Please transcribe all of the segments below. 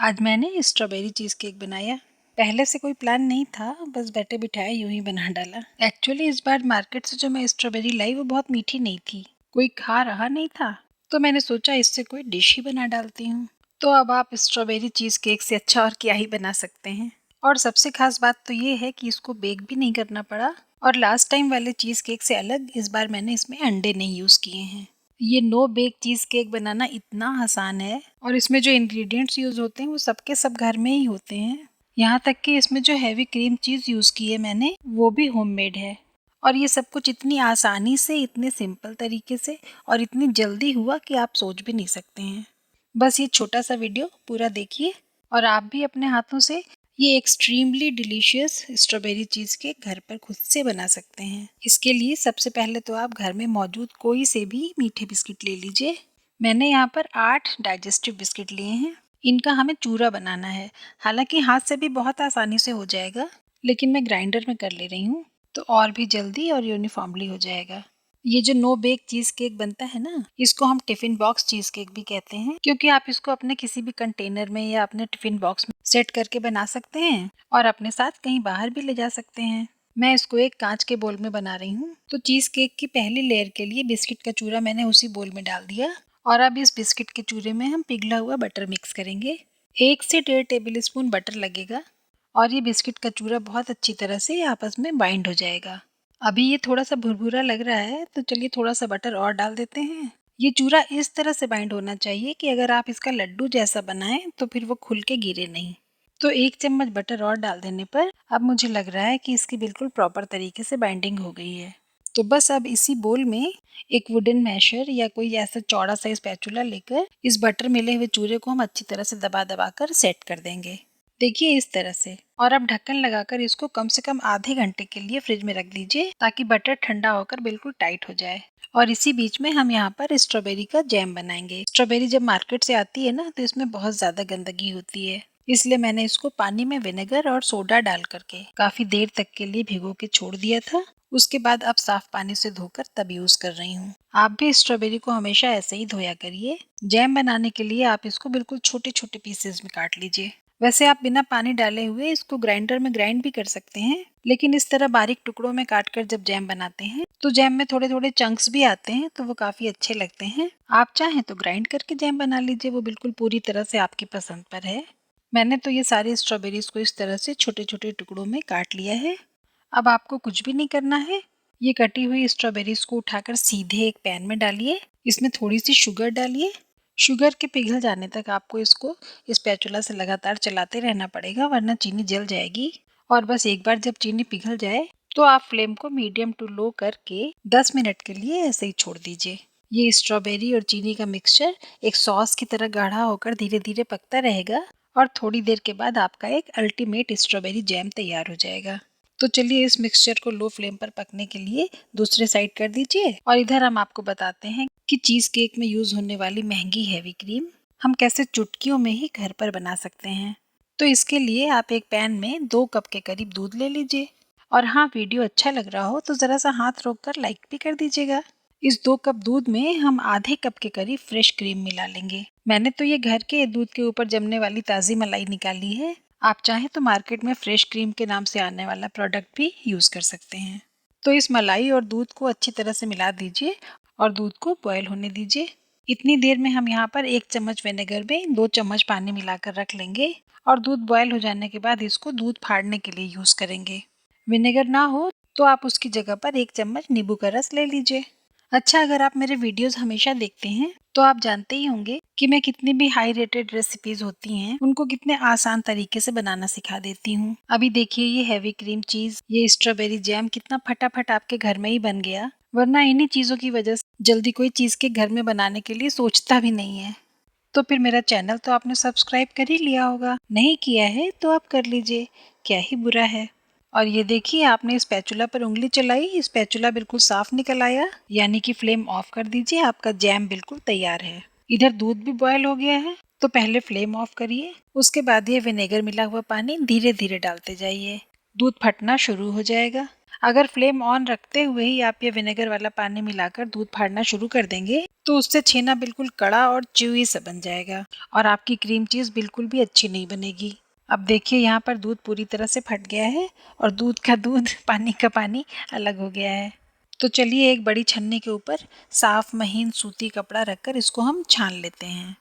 आज मैंने strawberry cheese cake बनाया। पहले से कोई प्लान नहीं था, बस बैठे बिठाए यूं ही बना डाला। एक्चुअली इस बार मार्केट से जो मैं स्ट्रॉबेरी लाई वो बहुत मीठी नहीं थी, कोई खा रहा नहीं था, तो मैंने सोचा इससे कोई डिश ही बना डालती हूँ। तो अब आप स्ट्रॉबेरी चीज़ केक से अच्छा और क्या ही बना सकते हैं। और सबसे खास बात तो ये है कि इसको बेक भी नहीं करना पड़ा। और लास्ट टाइम वाले चीज़ केक से अलग इस बार मैंने इसमें अंडे नहीं यूज़ किए हैं। ये नो बेक चीज़ केक बनाना इतना आसान है और इसमें जो इंग्रेडिएंट्स यूज़ होते हैं वो सबके सब घर में ही होते हैं। यहाँ तक कि इसमें जो हैवी क्रीम चीज़ यूज़ की है मैंने वो भी होममेड है। और ये सब कुछ इतनी आसानी से, इतने सिंपल तरीके से और इतनी जल्दी हुआ कि आप सोच भी नहीं सकते हैं। बस ये छोटा सा वीडियो पूरा देखिए और आप भी अपने हाथों से ये extremely delicious strawberry cheese cake घर पर खुद से बना सकते हैं। इसके लिए सबसे पहले तो आप घर में मौजूद कोई से भी मीठे बिस्किट ले लीजिए। मैंने यहाँ पर 8 डाइजेस्टिव बिस्किट लिए हैं। इनका हमें चूरा बनाना है। हालांकि हाथ से भी बहुत आसानी से हो जाएगा, लेकिन मैं ग्राइंडर में कर ले रही हूँ तो और भी जल्दी और यूनिफॉर्मली हो जाएगा। ये जो नो बेक चीज़ केक बनता है ना, इसको हम टिफ़िन बॉक्स चीज़ केक भी कहते हैं, क्योंकि आप इसको अपने किसी भी कंटेनर में या अपने टिफ़िन बॉक्स में सेट करके बना सकते हैं और अपने साथ कहीं बाहर भी ले जा सकते हैं। मैं इसको एक कांच के बोल में बना रही हूँ। तो चीज़ केक की पहली लेयर के लिए बिस्किट का चूरा मैंने उसी बोल में डाल दिया और अब इस बिस्किट के चूरे में हम पिघला हुआ बटर मिक्स करेंगे। 1 से 1.5 टेबल स्पून बटर लगेगा और ये बिस्किट का चूरा बहुत अच्छी तरह से आपस में बाइंड हो जाएगा। अभी ये थोड़ा सा भुरभुरा लग रहा है तो चलिए थोड़ा सा बटर और डाल देते हैं। ये चूरा इस तरह से बाइंड होना चाहिए कि अगर आप इसका लड्डू जैसा बनाएं तो फिर वो खुल के गिरे नहीं। तो 1 चम्मच बटर और डाल देने पर अब मुझे लग रहा है कि इसकी बिल्कुल प्रॉपर तरीके से बाइंडिंग हो गई है। तो बस अब इसी बोल में एक वुडन मैशर या कोई ऐसा चौड़ा सा स्पैचुला लेकर इस बटर मिले हुए चूरे को हम अच्छी तरह से दबा दबा कर सेट कर देंगे। देखिए इस तरह से। और अब ढक्कन लगाकर इसको कम से कम आधे घंटे के लिए फ्रिज में रख दीजिए ताकि बटर ठंडा होकर बिल्कुल टाइट हो जाए। और इसी बीच में हम यहाँ पर स्ट्रॉबेरी का जैम बनाएंगे। स्ट्रॉबेरी जब मार्केट से आती है ना तो इसमें बहुत ज्यादा गंदगी होती है, इसलिए मैंने इसको पानी में विनेगर और सोडा डाल करके काफी देर तक के लिए भिगो के छोड़ दिया था। उसके बाद अब साफ पानी से धोकर तब यूज कर रही हूँ। आप भी स्ट्रॉबेरी को हमेशा ऐसे ही धोया करिए। जैम बनाने के लिए आप इसको बिल्कुल छोटे छोटे पीसेस में काट लीजिए। वैसे आप बिना पानी डाले हुए इसको ग्राइंडर में ग्राइंड भी कर सकते हैं, लेकिन इस तरह बारीक टुकड़ों में काटकर जब जैम बनाते हैं तो जैम में थोड़े थोड़े चंक्स भी आते हैं तो वो काफी अच्छे लगते हैं। आप चाहें तो ग्राइंड करके जैम बना लीजिए, वो बिल्कुल पूरी तरह से आपकी पसंद पर है। मैंने तो ये सारी स्ट्रॉबेरीज को इस तरह से छोटे छोटे टुकड़ों में काट लिया है। अब आपको कुछ भी नहीं करना है। ये कटी हुई स्ट्रॉबेरीज को उठाकर सीधे एक पैन में डालिए। इसमें थोड़ी सी शुगर डालिए। शुगर के पिघल जाने तक आपको इसको स्पैचुला से लगातार चलाते रहना पड़ेगा, वरना चीनी जल जाएगी। और बस एक बार जब चीनी पिघल जाए तो आप फ्लेम को मीडियम टू लो करके 10 मिनट के लिए ऐसे ही छोड़ दीजिए। ये स्ट्रॉबेरी और चीनी का मिक्सचर एक सॉस की तरह गाढ़ा होकर धीरे धीरे पकता रहेगा और थोड़ी देर के बाद आपका एक अल्टीमेट स्ट्रॉबेरी जैम तैयार हो जाएगा। तो चलिए इस मिक्सचर को लो फ्लेम पर पकने के लिए दूसरे साइड कर दीजिए और इधर हम आपको बताते हैं कि चीज केक में यूज होने वाली महंगी हैवी क्रीम हम कैसे चुटकियों में ही घर पर बना सकते हैं। तो इसके लिए आप एक पैन में 2 कप के करीब दूध ले लीजिए। और हाँ, वीडियो अच्छा लग रहा हो तो जरा सा हाथ रोक कर लाइक भी कर दीजिएगा। इस 2 कप दूध में हम आधे कप के करीब फ्रेश क्रीम मिला लेंगे। मैंने तो ये घर के दूध के ऊपर जमने वाली ताज़ी मलाई निकाली है। आप चाहें तो मार्केट में फ्रेश क्रीम के नाम से आने वाला प्रोडक्ट भी यूज़ कर सकते हैं। तो इस मलाई और दूध को अच्छी तरह से मिला दीजिए और दूध को बॉयल होने दीजिए। इतनी देर में हम यहाँ पर 1 चम्मच विनेगर में 2 चम्मच पानी मिलाकर रख लेंगे और दूध बॉयल हो जाने के बाद इसको दूध फाड़ने के लिए यूज़ करेंगे। विनेगर ना हो तो आप उसकी जगह पर 1 चम्मच नींबू का रस ले लीजिए। अच्छा, अगर आप मेरे वीडियोस हमेशा देखते हैं तो आप जानते ही होंगे कि मैं कितनी भी हाई रेटेड रेसिपीज होती हैं उनको कितने आसान तरीके से बनाना सिखा देती हूँ। अभी देखिए ये हैवी क्रीम चीज, ये स्ट्रॉबेरी जैम कितना फटाफट आपके घर में ही बन गया, वरना इन्हीं चीजों की वजह से जल्दी कोई चीज के घर में बनाने के लिए सोचता भी नहीं है। तो फिर मेरा चैनल तो आपने सब्सक्राइब कर ही लिया होगा, नहीं किया है तो आप कर लीजिए, क्या ही बुरा है। और ये देखिए आपने स्पैचुला पर उंगली चलाई, स्पैचुला बिल्कुल साफ निकल आया, यानी कि फ्लेम ऑफ कर दीजिए, आपका जैम बिल्कुल तैयार है। इधर दूध भी बॉयल हो गया है तो पहले फ्लेम ऑफ करिए। उसके बाद ये विनेगर मिला हुआ पानी धीरे धीरे डालते जाइए। दूध फटना शुरू हो जाएगा। अगर फ्लेम ऑन रखते हुए ही आप ये विनेगर वाला पानी मिलाकर दूध फाड़ना शुरू कर देंगे तो उससे छेना बिल्कुल कड़ा और च्यूई सा बन जाएगा और आपकी क्रीम चीज़ बिल्कुल भी अच्छी नहीं बनेगी। अब देखिए यहाँ पर दूध पूरी तरह से फट गया है और दूध का दूध पानी का पानी अलग हो गया है। तो चलिए एक बड़ी छन्नी के ऊपर साफ महीन सूती कपड़ा रखकर इसको हम छान लेते हैं।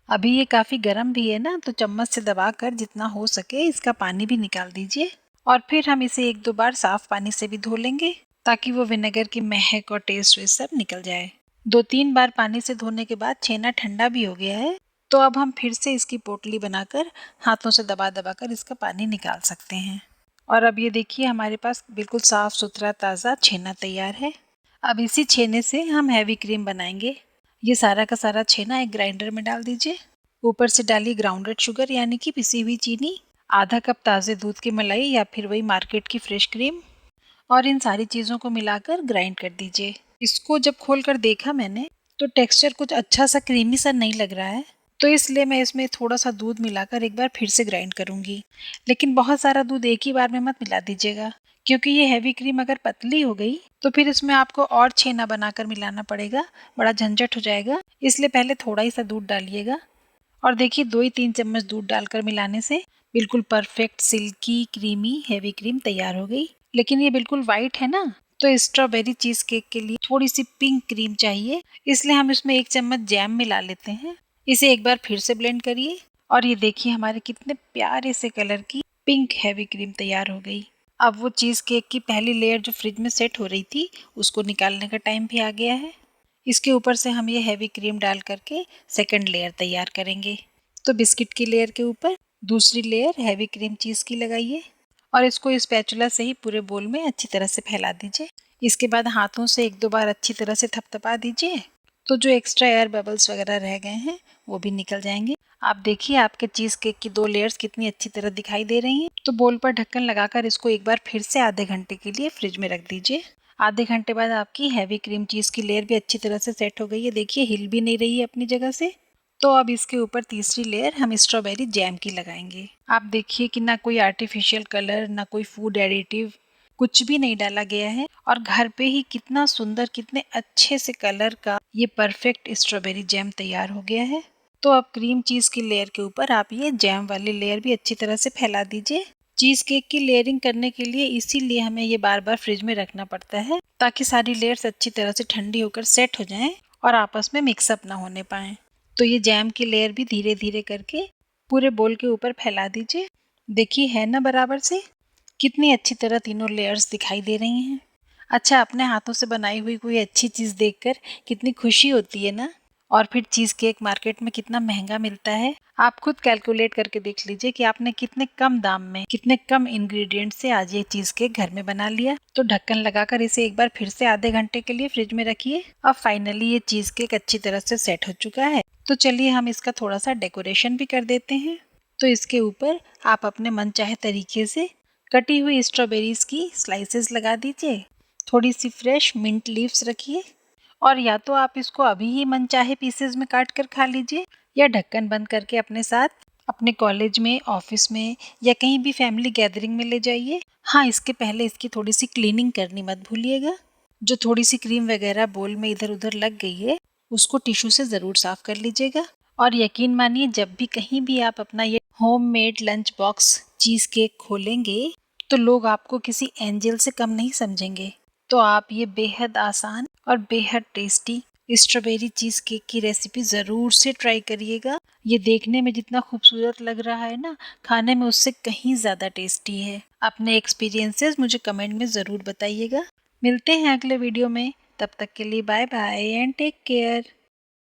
अभी ये काफ़ी गर्म भी है ना, तो चम्मच से दबाकर जितना हो सके इसका पानी भी निकाल दीजिए और फिर हम इसे एक दो बार साफ पानी से भी धो लेंगे ताकि वो विनेगर की महक और टेस्ट वे सब निकल जाए। 2-3 बार पानी से धोने के बाद छेना ठंडा भी हो गया है, तो अब हम फिर से इसकी पोटली बनाकर हाथों से दबा दबा कर इसका पानी निकाल सकते हैं। और अब ये देखिए हमारे पास बिल्कुल साफ सुथरा ताज़ा छेना तैयार है। अब इसी छेने से हम हैवी क्रीम बनाएंगे। ये सारा का सारा छेना एक ग्राइंडर में डाल दीजिए। ऊपर से डालिए ग्राउंडेड शुगर यानी कि पिसी हुई चीनी, आधा कप ताज़े दूध की मलाई या फिर वही मार्केट की फ्रेश क्रीम और इन सारी चीज़ों को मिलाकर ग्राइंड कर दीजिए। इसको जब खोल कर देखा मैंने तो टेक्सचर कुछ अच्छा सा क्रीमी सा नहीं लग रहा है, तो इसलिए मैं इसमें थोड़ा सा दूध मिलाकर एक बार फिर से ग्राइंड करूँगी। लेकिन बहुत सारा दूध एक ही बार में मत मिला दीजिएगा, क्योंकि ये हैवी क्रीम अगर पतली हो गई तो फिर इसमें आपको और छेना बनाकर मिलाना पड़ेगा, बड़ा झंझट हो जाएगा। इसलिए पहले थोड़ा ही सा दूध डालिएगा और देखिए 2 ही 3 चम्मच दूध डालकर मिलाने से बिल्कुल perfect silky creamy heavy cream तैयार हो गई। लेकिन ये बिल्कुल वाइट है ना, तो स्ट्रॉबेरी चीज केक के लिए थोड़ी सी पिंक क्रीम चाहिए, इसलिए हम इसमें 1 चम्मच जैम मिला लेते हैं। इसे एक बार फिर से ब्लेंड करिए और ये देखिए हमारे कितने प्यारे से कलर की पिंक हैवी क्रीम तैयार हो गई। अब वो चीज केक की पहली लेयर जो फ्रिज में सेट हो रही थी उसको निकालने का टाइम भी आ गया है। इसके ऊपर से हम ये हैवी क्रीम डाल करके सेकंड लेयर तैयार करेंगे। तो बिस्किट की लेयर के ऊपर दूसरी लेयर हैवी क्रीम चीज़ की लगाइए और इसको स्पैचुला से ही पूरे बोल में अच्छी तरह से फैला दीजिए। इसके बाद हाथों से एक दो बार अच्छी तरह से थपथपा दीजिए, तो जो एक्स्ट्रा एयर बबल्स वगैरह रह गए हैं वो भी निकल जाएंगे। आप देखिए आपके चीज़ केक की 2 लेयर्स कितनी अच्छी तरह दिखाई दे रही हैं। तो बोल पर ढक्कन लगाकर इसको एक बार फिर से आधे घंटे के लिए फ्रिज में रख दीजिए। आधे घंटे बाद आपकी हैवी क्रीम चीज़ की लेयर भी अच्छी तरह से सेट हो गई है। देखिए हिल भी नहीं रही है अपनी जगह से। तो अब इसके ऊपर तीसरी लेयर हम स्ट्रॉबेरी जैम की लगाएंगे। आप देखिए कि ना कोई आर्टिफिशियल कलर, ना कोई फूड एडिटिव, कुछ भी नहीं डाला गया है और घर पे ही कितना सुंदर, कितने अच्छे से कलर का ये परफेक्ट स्ट्रॉबेरी जैम तैयार हो गया है। तो अब क्रीम चीज़ की लेयर के ऊपर आप ये जैम वाली लेयर भी अच्छी तरह से फैला दीजिए। चीज़ केक की लेयरिंग करने के लिए इसीलिए हमें ये बार बार फ्रिज में रखना पड़ता है, ताकि सारी लेयर्स अच्छी तरह से ठंडी होकर सेट हो जाएं और आपस में मिक्सअप ना होने पाएं। तो ये जैम की लेयर भी धीरे धीरे करके पूरे बोल के ऊपर फैला दीजिए। देखिए है ना बराबर से, कितनी अच्छी तरह तीनों लेयर्स दिखाई दे रही हैं। अच्छा, अपने हाथों से बनाई हुई कोई अच्छी चीज़ देखकर कितनी खुशी होती है ना। और फिर चीज़ केक मार्केट में कितना महंगा मिलता है, आप खुद कैलकुलेट करके देख लीजिए कि आपने कितने कम दाम में, कितने कम इंग्रेडिएंट से आज ये चीज़ केक घर में बना लिया। तो ढक्कन लगाकर इसे एक बार फिर से आधे घंटे के लिए फ्रिज में रखिए। अब फाइनली ये चीज़ केक अच्छी तरह से सेट हो चुका है। तो चलिए हम इसका थोड़ा सा डेकोरेशन भी कर देते हैं। तो इसके ऊपर आप अपने मनचाहे तरीके से कटी हुई स्ट्रॉबेरीज की स्लाइसेस लगा दीजिए। थोड़ी सी फ्रेश मिंट लीव्स रखिए और या तो आप इसको अभी ही मनचाहे पीसेस में काट कर खा लीजिए या ढक्कन बंद करके अपने साथ अपने कॉलेज में, ऑफिस में या कहीं भी फैमिली गैदरिंग में ले जाइए। हाँ, इसके पहले इसकी थोड़ी सी क्लीनिंग करनी मत भूलिएगा। जो थोड़ी सी क्रीम वगैरह बोल में इधर उधर लग गई है उसको टिश्यू से ज़रूर साफ कर लीजिएगा। और यकीन मानिए जब भी कहीं भी आप अपना ये homemade lunch box cheese cake खोलेंगे तो लोग आपको किसी एंजल से कम नहीं समझेंगे। तो आप ये बेहद आसान और बेहद टेस्टी स्ट्रॉबेरी चीज़ केक की रेसिपी ज़रूर से ट्राई करिएगा। ये देखने में जितना खूबसूरत लग रहा है ना, खाने में उससे कहीं ज़्यादा टेस्टी है। अपने एक्सपीरियंसेस मुझे कमेंट में ज़रूर बताइएगा। मिलते हैं अगले वीडियो में, तब तक के लिए bye bye and take care.